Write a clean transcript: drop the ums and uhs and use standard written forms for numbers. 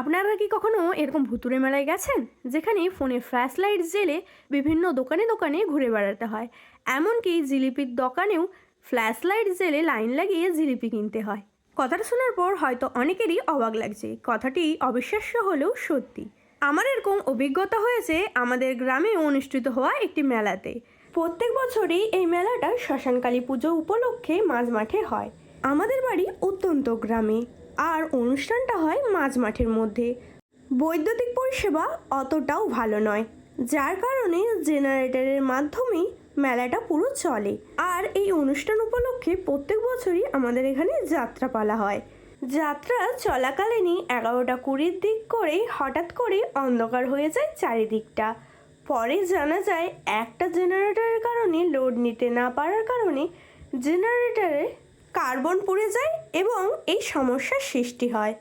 আপনারা কি কখনো এরকম ভুতুড়ে মেলায় গেছেন, যেখানে ফোনে ফ্ল্যাশ লাইট জ্বেলে বিভিন্ন দোকানে দোকানে ঘুরে বেড়াতে হয়? এমনকি জিলিপির দোকানেও ফ্ল্যাশ লাইট জ্বেলে লাইন লাগিয়ে জিলিপি কিনতে হয়। কথাটা শোনার পর হয়তো অনেকেরই অবাক লাগছে, কথাটি অবিশ্বাস্য হলেও সত্যি। আমার এরকম অভিজ্ঞতা হয়েছে আমাদের গ্রামে অনুষ্ঠিত হওয়া একটি মেলাতে। প্রত্যেক বছরই এই মেলাটা শ্মশানকালী পুজো উপলক্ষে মাঝ মাঠে হয়। আমাদের বাড়ি অত্যন্ত গ্রামে, আর অনুষ্ঠানটা হয় মাঝ মাঠের মধ্যে। বৈদ্যুতিক পরিষেবা অতটাও ভালো নয়, যার কারণে জেনারেটরের মাধ্যমেই মেলাটা পুরো চলে। আর এই অনুষ্ঠান উপলক্ষে প্রত্যেক বছরই আমাদের এখানে যাত্রাপালা হয়। যাত্রা চলাকালীনই 11:20 দিক করে হঠাৎ করে অন্ধকার হয়ে যায় চারিদিকটা। পরে জানা যায় একটা জেনারেটরের কারণে লোড নিতে না পারার কারণে জেনারেটরে কার্বন পুড়ে যায় এবং এই সমস্যার সৃষ্টি হয়।